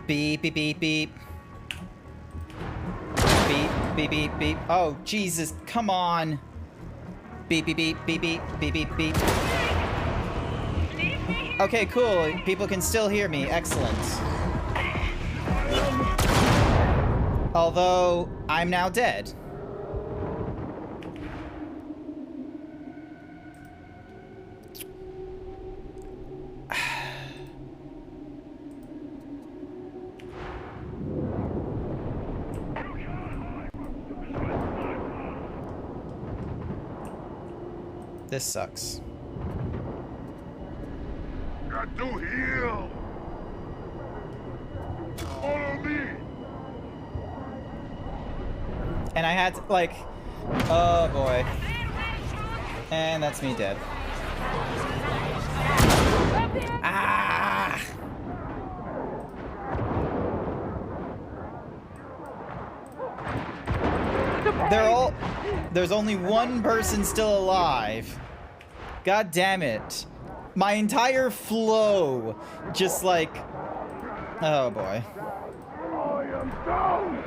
Beep, beep, beep, beep. Beep, beep, beep, beep. Oh, Jesus, come on. Beep, beep, beep, beep, beep, beep, beep, beep. Okay, cool. People can still hear me. Excellent. Although, I'm now dead. This sucks. Got to heal. Follow me. And I had to, like, oh boy. And that's me dead. Ah! There's only one person still alive. God damn it. My entire flow just like, oh boy. I am down.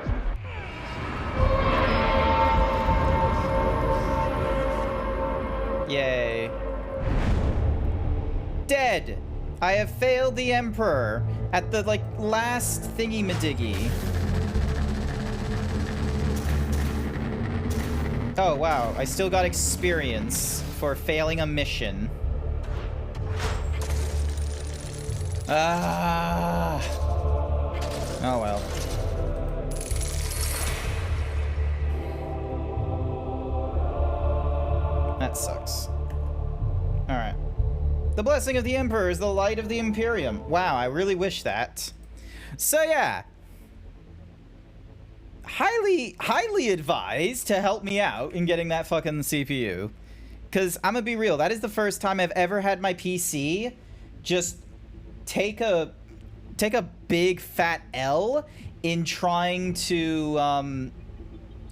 Yay. Dead! I have failed the Emperor at the, like, last thingy-madiggy. Oh, wow. I still got experience for failing a mission. Ah. Oh, well. That sucks. Alright. The blessing of the Emperor is the light of the Imperium. Wow, I really wish that. So yeah. Highly advised to help me out in getting that fucking CPU. Because I'm gonna be real, that is the first time I've ever had my PC just take a big fat L in trying to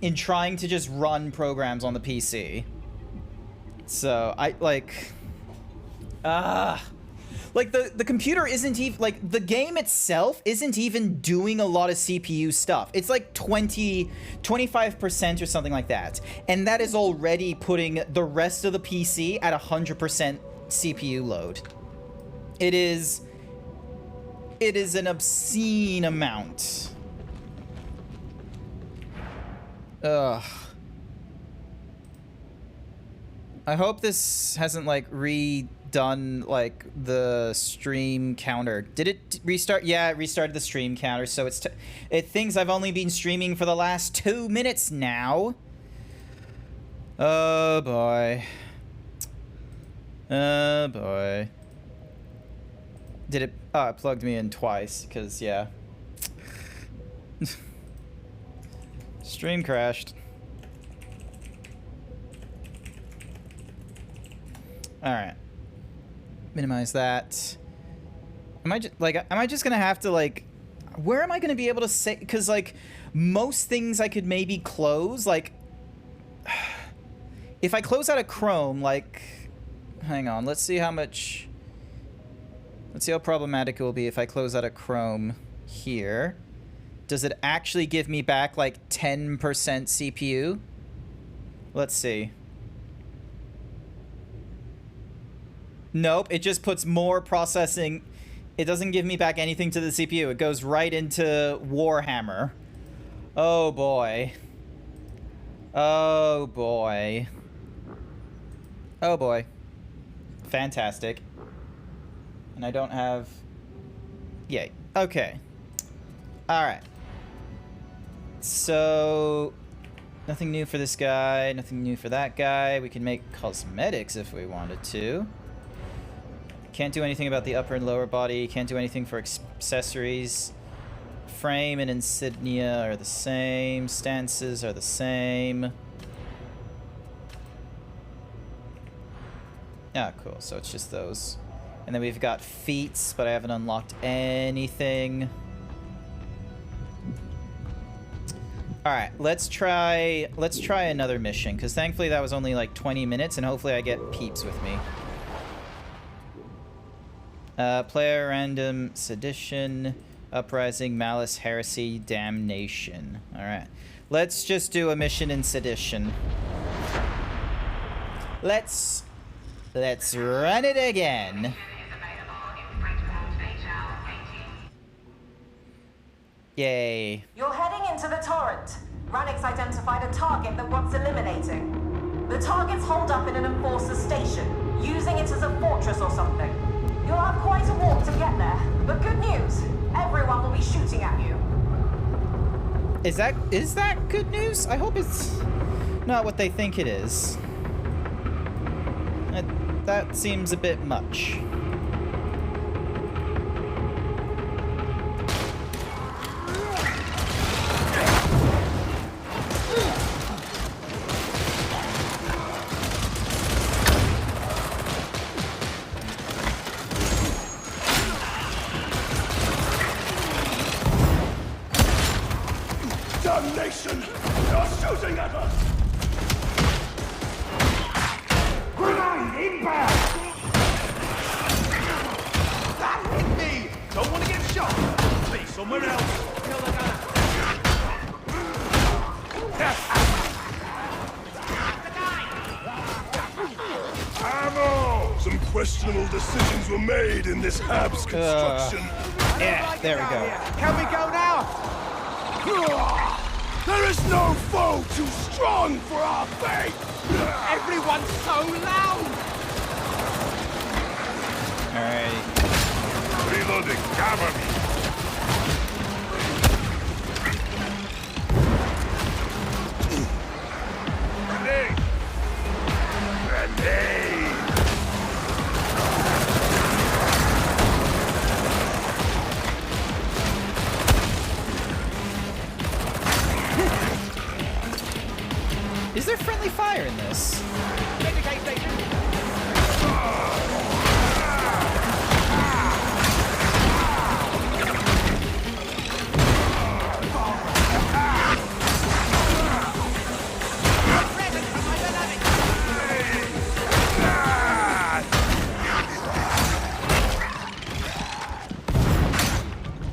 just run programs on the PC. So I like like the computer isn't even like the game itself isn't even doing a lot of CPU stuff. It's like 25% or something like that. And that is already putting the rest of the PC at 100% CPU load. It is an obscene amount. Ugh. I hope this hasn't, like, redone, like, the stream counter. Did it restart? Yeah, it restarted the stream counter, so it thinks I've only been streaming for the last 2 minutes now. Oh, boy. Oh, boy. Did it? Oh, it plugged me in twice, because, yeah. Stream crashed. Alright. Minimize that. Am I just gonna have to, like... Where am I gonna be able to say... Because, like, most things I could maybe close, like... If I close out of Chrome, like... Hang on, let's see how much... Let's see how problematic it will be if I close out of Chrome here. Does it actually give me back, like, 10% CPU? Let's see. Nope, it just puts more processing. It doesn't give me back anything to the CPU. It goes right into Warhammer. Oh, boy. Oh, boy. Oh, boy. Fantastic. And I don't have... Yay. Okay. Alright. So... Nothing new for this guy. Nothing new for that guy. We can make cosmetics if we wanted to. Can't do anything about the upper and lower body. Can't do anything for accessories. Frame and insignia are the same. Stances are the same. Ah, cool. So it's just those. And then we've got feats, but I haven't unlocked anything. Alright, let's try another mission, because thankfully that was only like 20 minutes, and hopefully I get peeps with me. Player random sedition. Uprising, malice, heresy, damnation. Alright. Let's just do a mission in sedition. Let's run it again. Yay. You're heading into the torrent. Rannick's identified a target that wants eliminating. The target's holed up in an enforcer station, using it as a fortress or something. You'll have quite a walk to get there, but good news, everyone will be shooting at you. Is that good news? I hope it's not what they think it is. That seems a bit much. Damnation! You're shooting at us! Grenade inbound! That hit me! Don't want to get shot! Be somewhere else! Kill the gunner! Ammo! Some questionable decisions were made in this Habs construction. Yeah, there we go. Can we go now? There is no foe too strong for our fate! Everyone's so loud! Alright. Reloading, cover me! Grenade! Grenade! Is there friendly fire in this?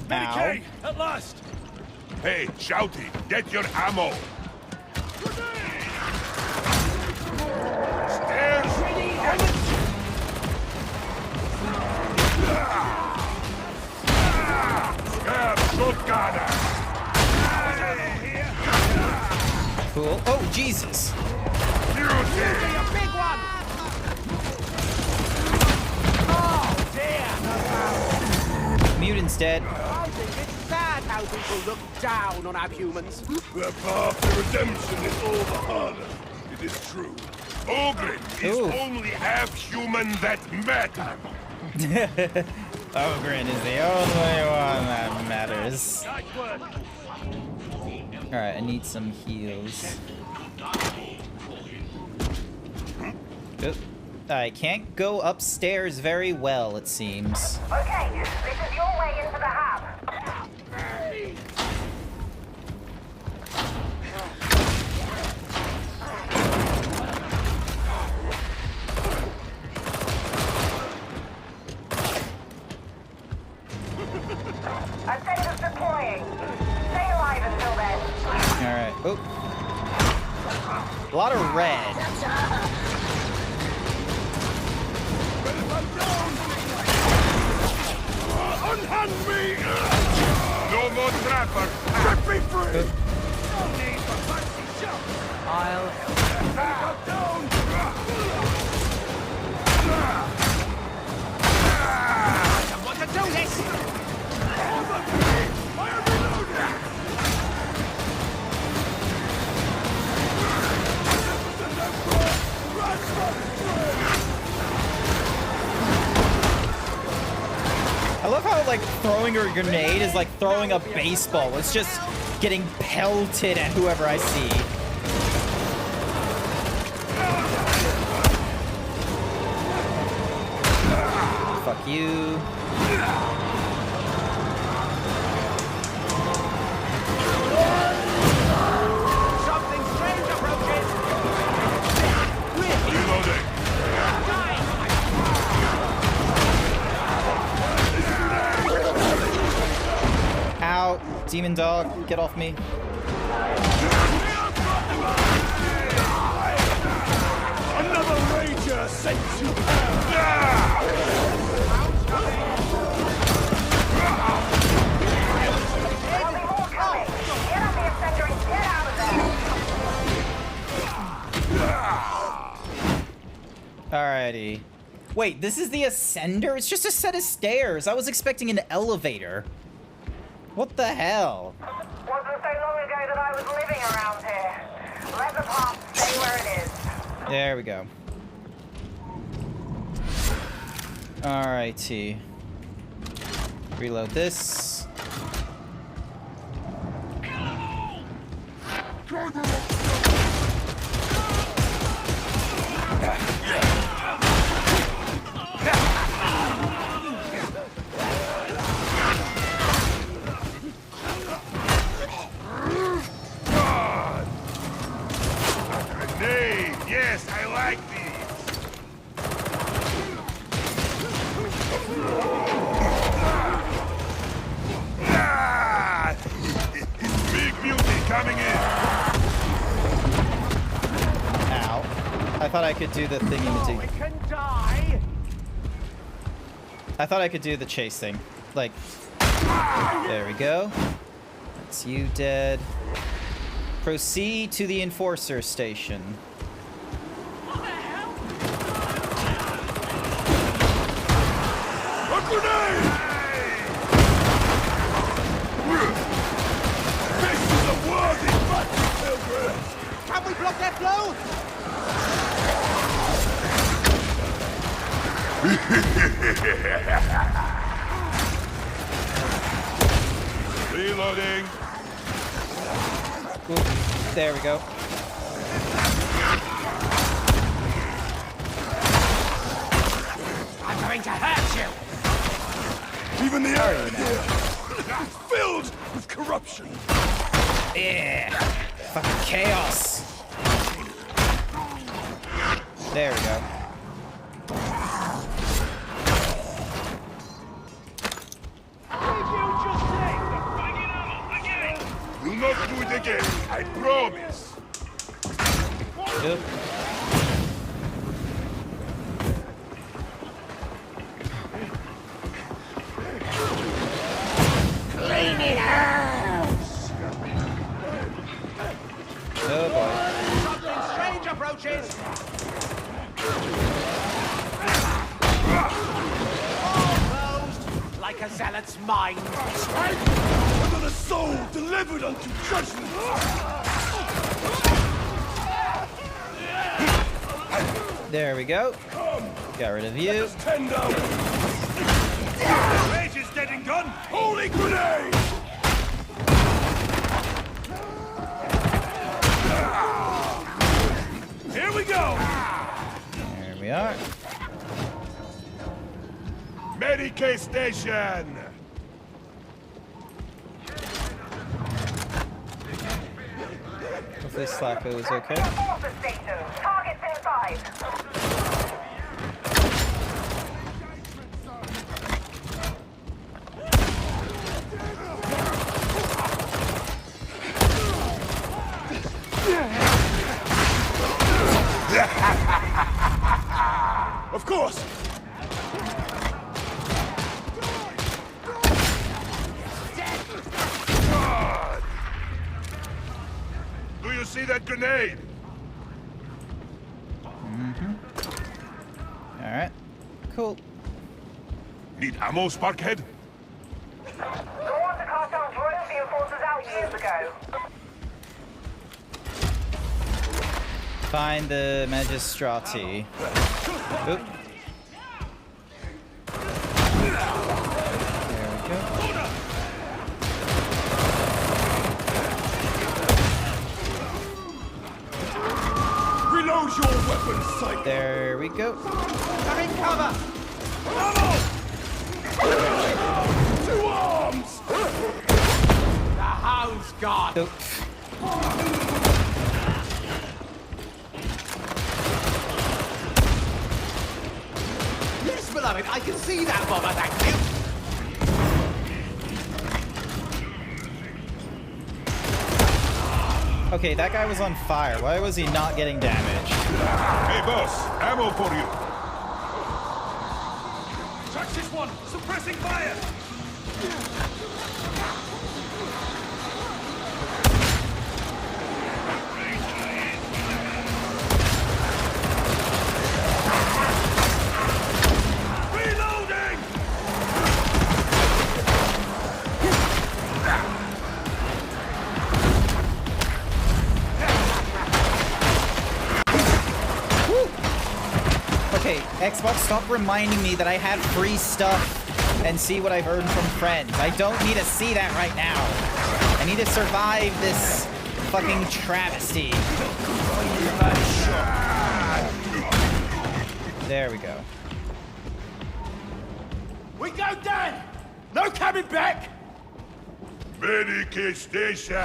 Medicaid, at last! Hey, Shouty, get your ammo! Stairs! Scab shotgunner! Cool. Oh, Jesus. Beauty! A big one! Oh, dear! Mutant's dead. I think it's sad how people look down on our humans. Their path to redemption is all the harder. It is true. Ogren is Ooh. only half human that matters. Ogren is the only one that matters. Nice work. Alright, I need some heals. Oop. I can't go upstairs very well, it seems. Okay, this is your way into the hub. Ascenders deploying. Stay alive until then. Alright. Oh. A lot of red. Unhand me! No more trapper! Set me free! No need for fancy jump! I'll Down! I want to do this! I am reloading! I love how, like, throwing a grenade is like throwing a baseball. It's just getting pelted at whoever I see. Fuck you. Something strange approaches! Reloading! Ow. Demon dog, get off me. Another rager sent to hell! There'll be more coming. Get up the ascender and get out of there. Alrighty. Wait, this is the ascender? It's just a set of stairs. I was expecting an elevator. What the hell? Wasn't so long ago that I was living around here. Let the past stay where it is. There we go. Alrighty. Reload this. Grenade! Yes, I like these! Ah! Big beauty coming in! Ow. I thought I could do the thingy Oh, it can die. I thought I could do the chase thing. Like, there we go. That's you dead. Proceed to the enforcer station. A grenade! This is a worthy battle, pilgrim! Can we block their flow? Reloading! Oop, there we go. I'm going to hurt you. Even the air here is filled with corruption! Yeah. Fucking chaos. There we go. Will not do it again, I promise! Yep. Oh boy. Something strange approaches. All closed, like a zealot's mind. Another soul delivered unto judgment! There we go. Got rid of you. Tend down! Rage is dead and gone! Holy grenade! Here we go! There we are. Medicaid station! Hopefully Slacko is okay. Enforcer station. Targets inside. Of course! God! Do you see that grenade? Alright. Cool. Need ammo, Sparkhead? The water cartel drove the enforcers out years ago. Find the magistrati. Oop. There we go. Reload your weapon sight! There we go. I'm in cover. Ammo! Two arms! The hound's gone. Oop. Yes, beloved, I can see that bomber, thank you. Okay, that guy was on fire. Why was he not getting damaged? Hey, boss. Ammo for you. Touch this one! Suppressing fire! Reloading! Okay, Xbox, stop reminding me that I have free stuff and see what I've earned from friends. I don't need to see that right now. I need to survive this fucking travesty. There we go. We go down! No coming back! Medic station.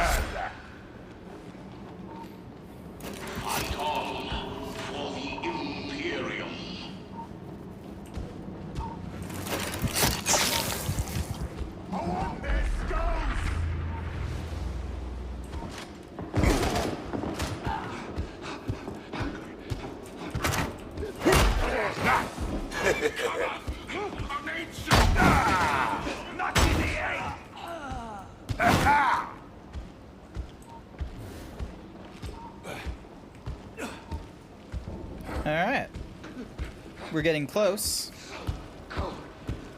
Fight on for the Imperium. On this goes. Not in the air! Alright. We're getting close.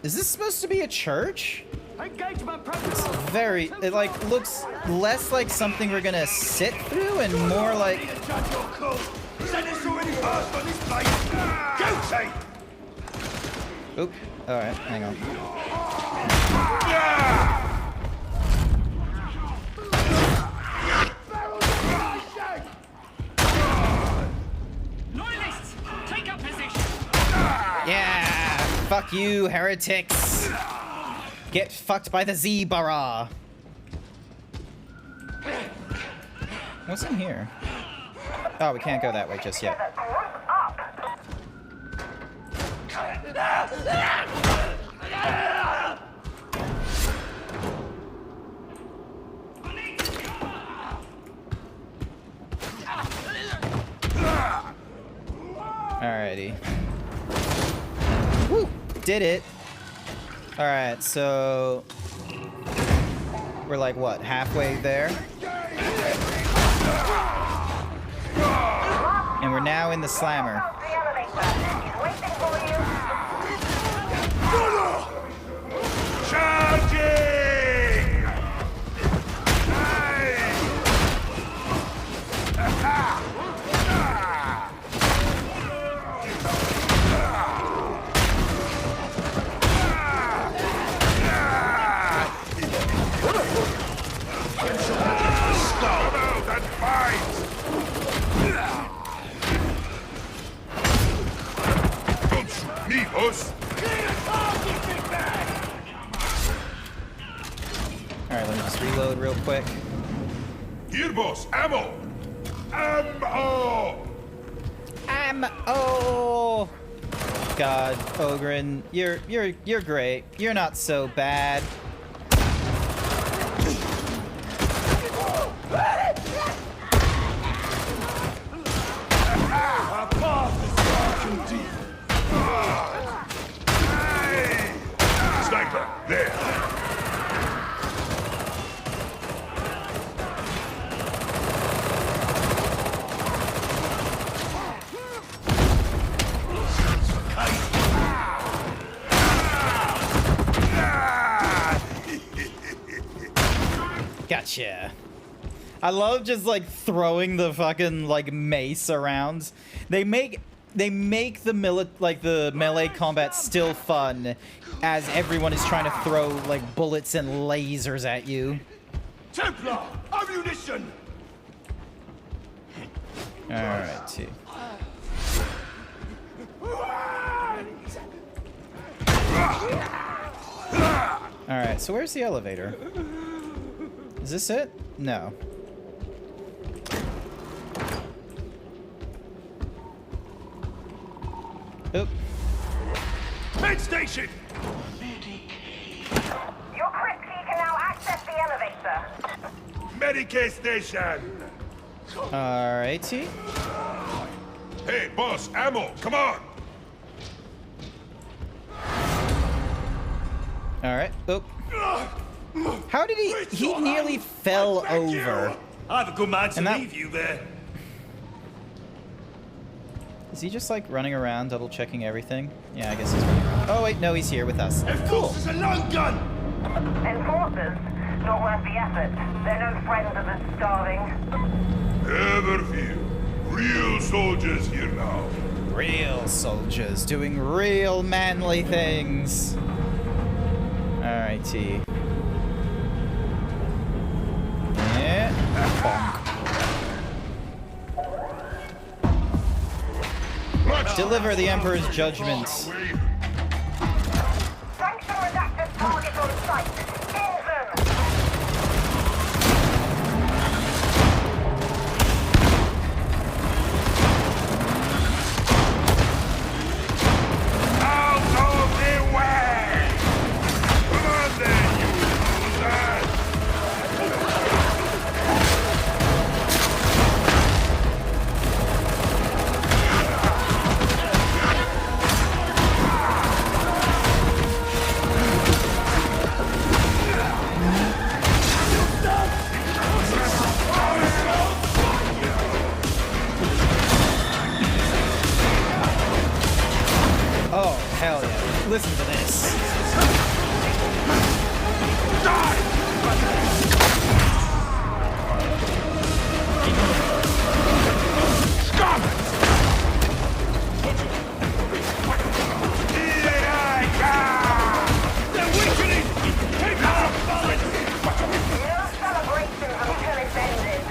Is this supposed to be a church? Engagement protocol! It like looks less like something we're gonna sit through and more like Judge your call! Sentence already passed on this place! Guilty! oop. Alright, hang on. Loyalists! Take up position! Yeah! Fuck you, heretics! Get fucked by the Z-Bara! What's in here? Oh, we can't go that way just yet. Alrighty. Woo! Did it! Alright, so... we're like, what, halfway there? And we're now in the slammer. The elevator. He's waiting for you. Charging! Come out and fight! Don't shoot me, boss! Alright, let me just reload real quick. Here, boss, ammo! Ammo! Oh God, Ogren, you're great. You're not so bad. Sniper, there! Gotcha. I love just like throwing the fucking like mace around. They make the the melee combat still fun as everyone is trying to throw like bullets and lasers at you. Templar! Ammunition! Alright, two. Alright, so where's the elevator? Is this it? No. Oop. Med station! Your crypt key can now access the elevator. Medicaid station! Alrighty. Hey, boss, ammo, come on! Alright. Oh. How did he nearly fell over. I have a good man to And that- leave you there. Is he just like running around, double checking everything? Yeah, I guess he's running around. Oh wait, no, he's here with us. Of course, it's a long gun. Enforcers? Not worth the effort. They're no friends of the starving. Never fear. Real soldiers here now. Real soldiers doing real manly things. Alrighty. Yeah. Bonk. Deliver the Emperor's judgment. Sanction redacted target on sight. Kill them! Out of the way! Come on then, you losers! Oh, hell yeah. Listen to this. No celebrations until it's ended.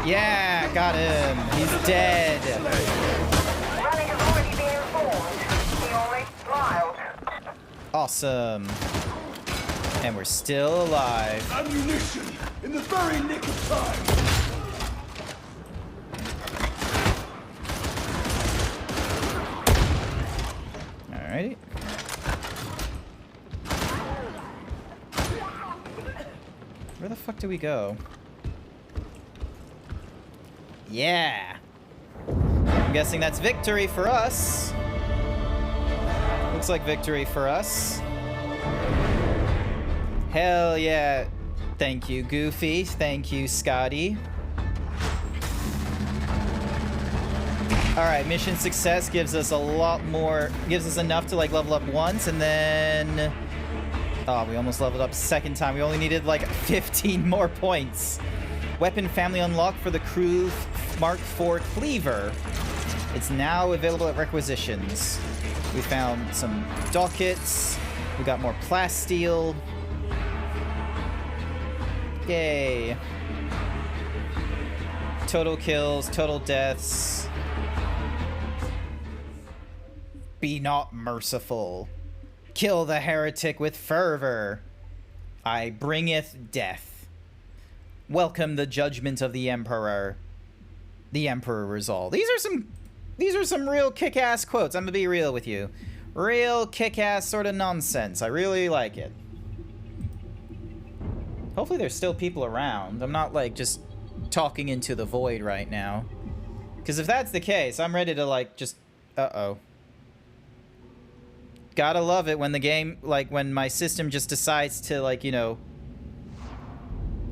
Yeah, got him. He's dead. Running has already been informed. He always smiled. Awesome. And we're still alive. Ammunition in the very nick of time. Alrighty. Where the fuck do we go? Yeah. I'm guessing that's victory for us. Looks like victory for us. Hell yeah. Thank you, Goofy. Thank you, Scotty. Alright, mission success gives us a lot more, gives us enough to like level up once, and then... Oh, we almost leveled up second time. We only needed like 15 more points. Weapon family unlocked for the Crew Mark IV Cleaver. It's now available at requisitions. We found some dockets. We got more plasteel. Yay. Total kills, total deaths. Be not merciful. Kill the heretic with fervor. I bringeth death. Welcome the judgment of the Emperor. The Emperor is all. These are some real kick-ass quotes. I'm gonna be real with you. Real kick-ass sort of nonsense. I really like it. Hopefully there's still people around. I'm not like just talking into the void right now. Because if that's the case, I'm ready to like just... Uh-oh. Gotta love it when the game, like when my system just decides to like, you know...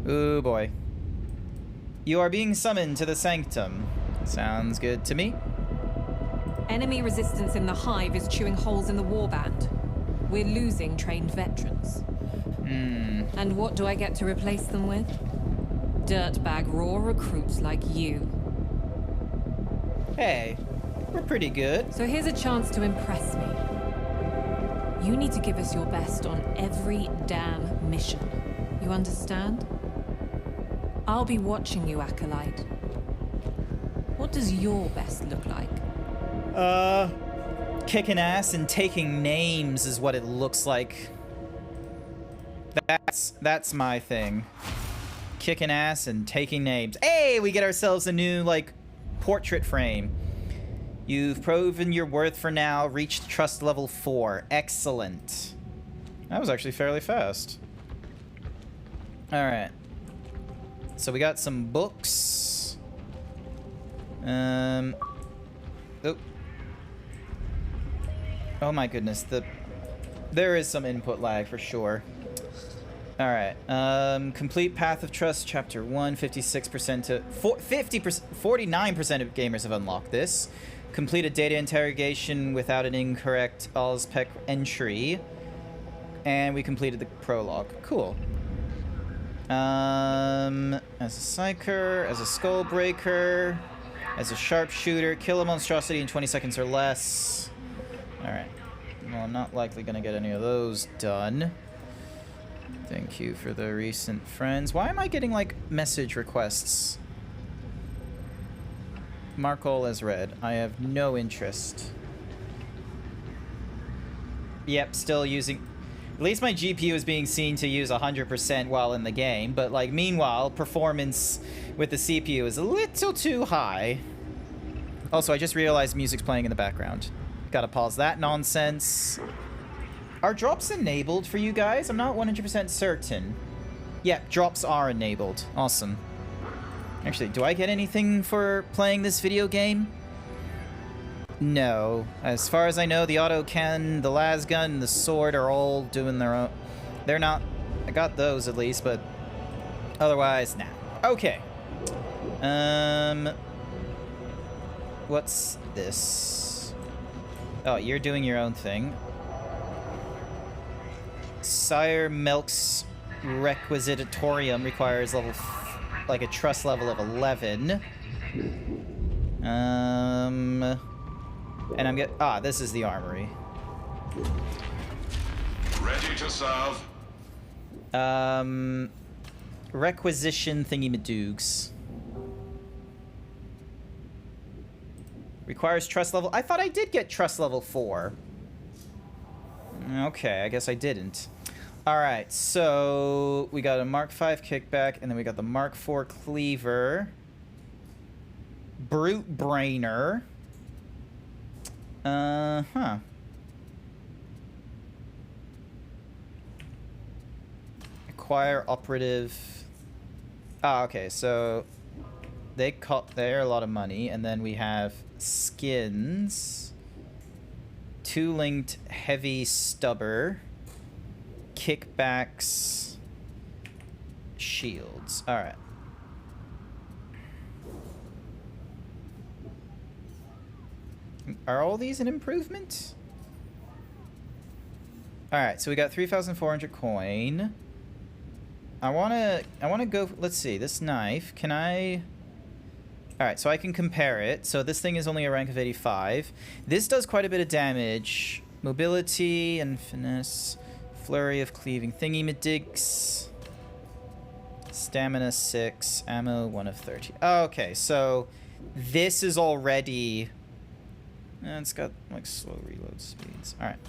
Ooh boy. You are being summoned to the Sanctum. Sounds good to me. Enemy resistance in the hive is chewing holes in the warband. We're losing trained veterans. And what do I get to replace them with? Dirtbag raw recruits like you. Hey, we're pretty good. So here's a chance to impress me. You need to give us your best on every damn mission. You understand? I'll be watching you, Acolyte. What does your best look like? Kicking ass and taking names is what it looks like. That's my thing. Kicking ass and taking names. Hey, we get ourselves a new, like, portrait frame. You've proven your worth for now. Reached trust level 4. Excellent. That was actually fairly fast. Alright. So we got some books. Oh. Oh my goodness. There is some input lag for sure. Alright. Complete Path of Trust, Chapter 1. 56% to... 50%... 49% of gamers have unlocked this. Completed data interrogation without an incorrect AUS entry. And we completed the prologue. Cool. As a psyker, as a skull breaker, as a sharpshooter, kill a monstrosity in 20 seconds or less. Alright. Well, I'm not likely gonna get any of those done. Thank you for the recent friends. Why am I getting, like, message requests? Mark all as read. I have no interest. Yep, still using... At least my GPU is being seen to use 100% while in the game, but, like, meanwhile, performance with the CPU is a little too high. Also, I just realized music's playing in the background. Gotta pause that nonsense. Are drops enabled for you guys? I'm not 100% certain. Yep, drops are enabled. Awesome. Actually, do I get anything for playing this video game? No. As far as I know, the auto cannon, the las gun, and the sword are all doing their own. They're not... I got those at least, but otherwise, nah. Okay. What's this? Oh, you're doing your own thing. Sire Melk's Requisitorium requires level... like a trust level of 11. And I'm this is the armory. Ready to serve. Requisition thingy-madoogs. Requires trust level... I thought I did get trust level 4. Okay, I guess I didn't. Alright, so... we got a Mark 5 kickback, and then we got the Mark 4 cleaver. Brute brainer. Acquire operative. Okay, so they're a lot of money, and then we have skins. 2 linked heavy stubber. Kickbacks. Shields. Alright. Are all these an improvement? Alright, so we got 3,400 coin. I wanna go, let's see, this knife, can I... Alright, so I can compare it. So this thing is only a rank of 85. This does quite a bit of damage. Mobility and finesse. Flurry of cleaving thingy-madigs. Stamina 6. Ammo 1 of 30. Okay, so this is already... it's got, like, slow reload speeds. Alright.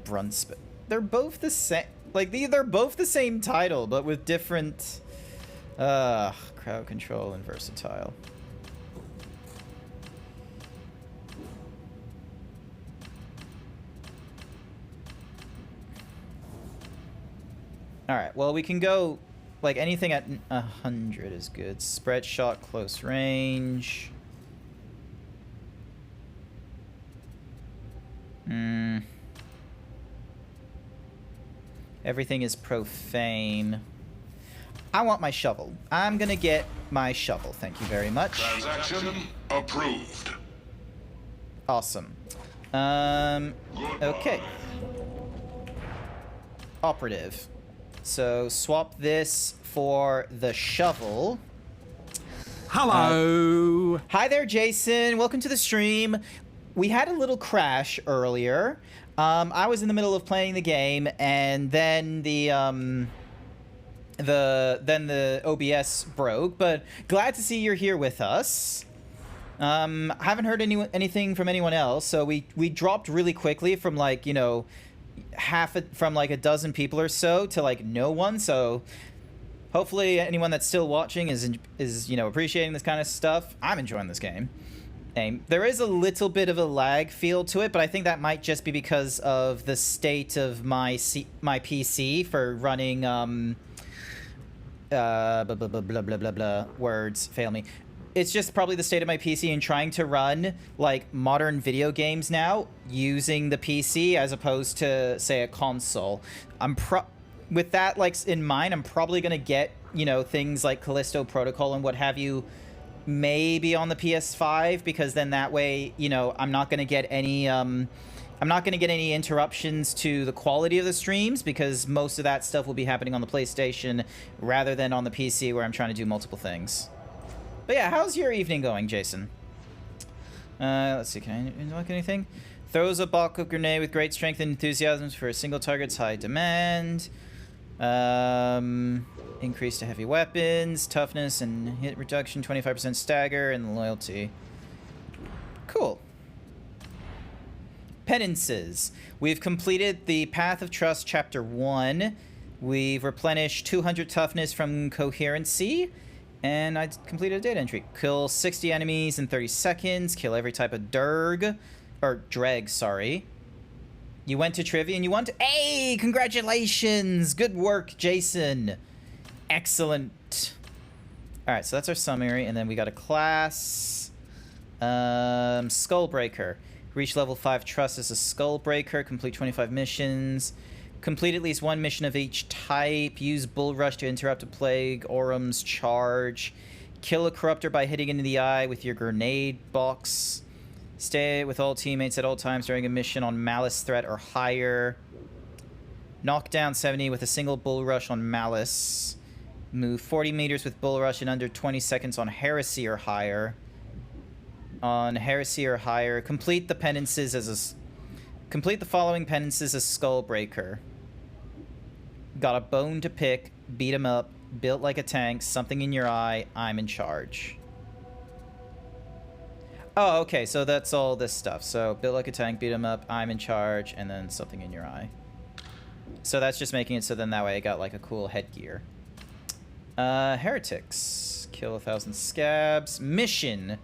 Brunsp... They're both the same... Like, they're both the same title, but with different... crowd control and versatile. Alright, well, we can go... Like, anything at 100 is good. Spread shot, close range. Everything is profane. I want my shovel. I'm gonna get my shovel. Thank you very much. Transaction approved. Awesome. Okay. Operative. So swap this for the shovel. Hello. Hi there, Jason. Welcome to the stream. We had a little crash earlier. I was in the middle of playing the game, and then the OBS broke. But glad to see you're here with us. I haven't heard anything from anyone else, so we dropped really quickly from like, you know, from like a dozen people or so to like no one, so hopefully anyone that's still watching is you know, appreciating this kind of stuff. I'm enjoying this game. There is a little bit of a lag feel to it, but I think that might just be because of the state of my PC for running blah blah blah blah blah blah, words fail me. It's just probably the state of my PC and trying to run like modern video games now using the PC as opposed to say a console. With that like in mind, I'm probably gonna get, you know, things like Callisto Protocol and what have you maybe on the PS5, because then that way, you know, I'm not gonna get any interruptions to the quality of the streams, because most of that stuff will be happening on the PlayStation rather than on the PC where I'm trying to do multiple things. But yeah, how's your evening going, Jason? Let's see, can I unlock anything? Throws a Balkov grenade with great strength and enthusiasm for a single target's high demand. Increase to heavy weapons, toughness and hit reduction, 25% stagger, and loyalty. Cool. Penances. We've completed the Path of Trust Chapter 1. We've replenished 200 toughness from Coherency. And I completed a data entry. Kill 60 enemies in 30 seconds. Kill every type of dreg, sorry. You went to trivia and you won. Hey, congratulations! Good work, Jason. Excellent. Alright, so that's our summary, and then we got a class. Skullbreaker. Reach level 5 trust as a Skullbreaker. Complete 25 missions. Complete at least one mission of each type. Use Bull Rush to interrupt a plague. Orum's charge. Kill a corruptor by hitting into the eye with your grenade box. Stay with all teammates at all times during a mission on Malice threat or higher. Knock down 70 with a single Bull Rush on Malice. Move 40 meters with Bull Rush in under 20 seconds on Heresy or higher. On Heresy or higher, complete the penances as complete the following penances as Skullbreaker. Got a bone to pick, beat him up, built like a tank, something in your eye, I'm in charge. Oh, okay, so that's all this stuff. So, built like a tank, beat him up, I'm in charge, and then something in your eye. So that's just making it so then that way I got like a cool headgear. Heretics. Kill 1,000 scabs. Mission.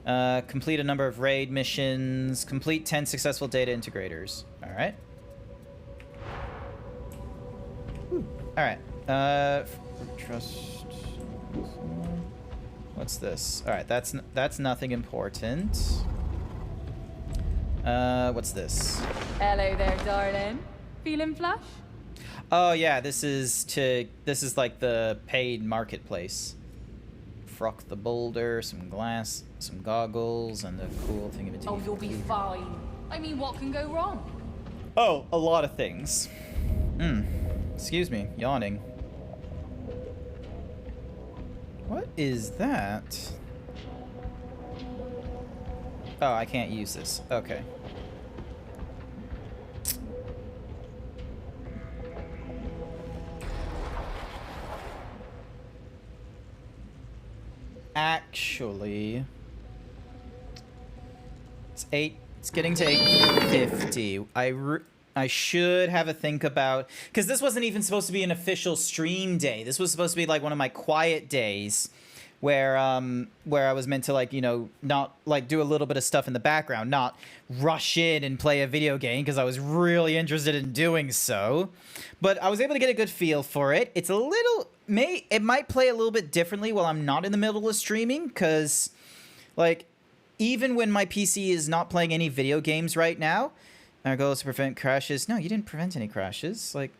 Complete a number of raid missions. Complete 10 successful data integrators. Alright. Alright. Trust. What's this? Alright, that's nothing important. What's this? Hello there, darling. Feeling flush? Oh yeah, this is like the paid marketplace. Frock the boulder, some glass, some goggles, and the cool thing of it. Oh, you'll be fine. I mean, what can go wrong? Oh, a lot of things. Excuse me, yawning. What is that? Oh, I can't use this. Okay. Actually, it's getting to 8:50. I should have a think about, because this wasn't even supposed to be an official stream day. This was supposed to be like one of my quiet days where I was meant to, like, you know, not like do a little bit of stuff in the background, not rush in and play a video game, because I was really interested in doing so. But I was able to get a good feel for it. It's a little it might play a little bit differently while I'm not in the middle of streaming, because like even when my PC is not playing any video games right now, our goal is to prevent crashes. No, you didn't prevent any crashes. Like,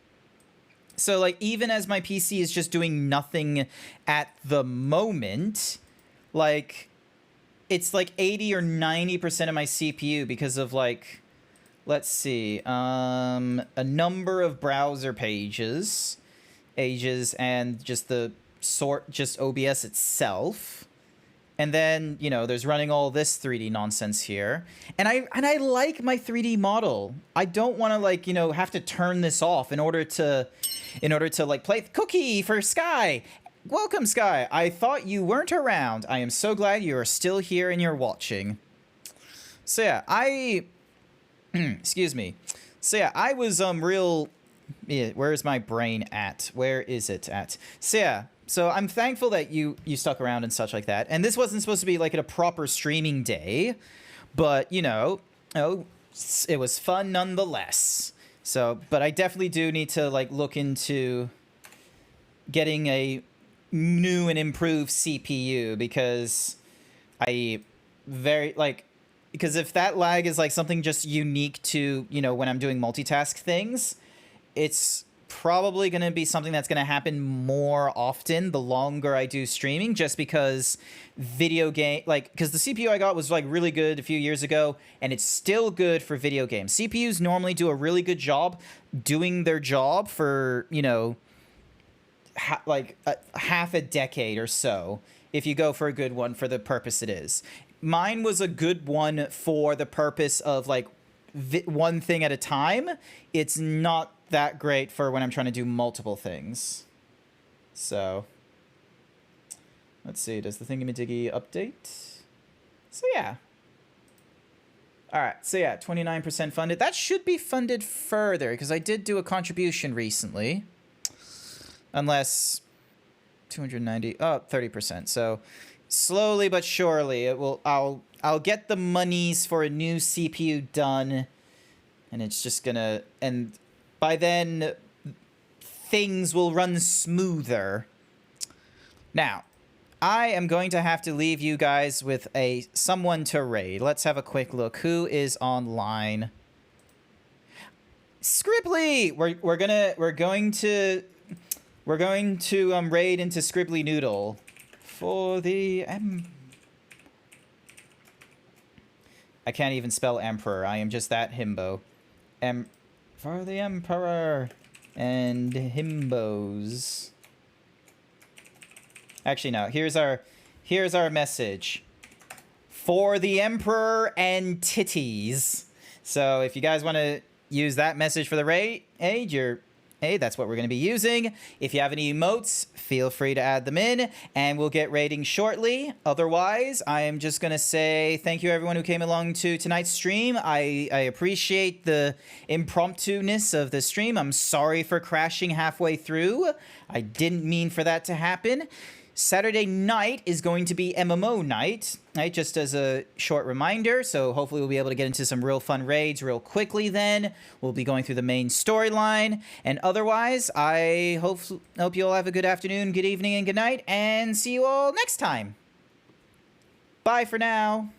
so like even as my PC is just doing nothing at the moment, like it's like 80 or 90% of my CPU because of like, let's see, a number of browser pages, and just just OBS itself. And then, you know, there's running all this 3D nonsense here. And I like my 3D model. I don't want to, like, you know, have to turn this off in order to like play Cookie for Sky. welcome, Sky. I thought you weren't around. I am so glad you are still here and you're watching. So yeah, excuse me. So yeah, I was real. Yeah, where's my brain at? Where is it at? So yeah, so I'm thankful that you stuck around and such like that. And this wasn't supposed to be like a proper streaming day, but you know, it was fun nonetheless. So, but I definitely do need to like look into getting a new and improved CPU because because if that lag is like something just unique to, you know, when I'm doing multitask things, it's probably going to be something that's going to happen more often the longer I do streaming, just because because the CPU I got was like really good a few years ago and it's still good for video games. CPUs normally do a really good job doing their job for, you know, half a decade or so if you go for a good one for the purpose it is. Mine was a good one for the purpose of like one thing at a time. It's not that great for when I'm trying to do multiple things. So let's see, does the thingamadiggy update? So yeah. All right, so yeah, 29% funded. That should be funded further because I did do a contribution recently. Unless 290, 30%. So slowly but surely it will, I'll get the monies for a new CPU done, and it's just gonna, and by then things will run smoother. Now, I am going to have to leave you guys with someone to raid. Let's have a quick look. Who is online? Scribbly! We're going to raid into Scribbly Noodle for the I can't even spell Emperor. I am just that himbo. For the Emperor and himbos. Actually, no. Here's our message. For the Emperor and titties. So if you guys want to use that message for the raid, hey, that's what we're going to be using. If you have any emotes, feel free to add them in, and we'll get raiding shortly. Otherwise, I am just going to say thank you everyone who came along to tonight's stream. I appreciate the impromptu-ness of the stream. I'm sorry for crashing halfway through. I didn't mean for that to happen. Saturday night is going to be MMO night, right? Just as a short reminder. So hopefully we'll be able to get into some real fun raids real quickly then. We'll be going through the main storyline. And otherwise, I hope you all have a good afternoon, good evening, and good night. And see you all next time. Bye for now.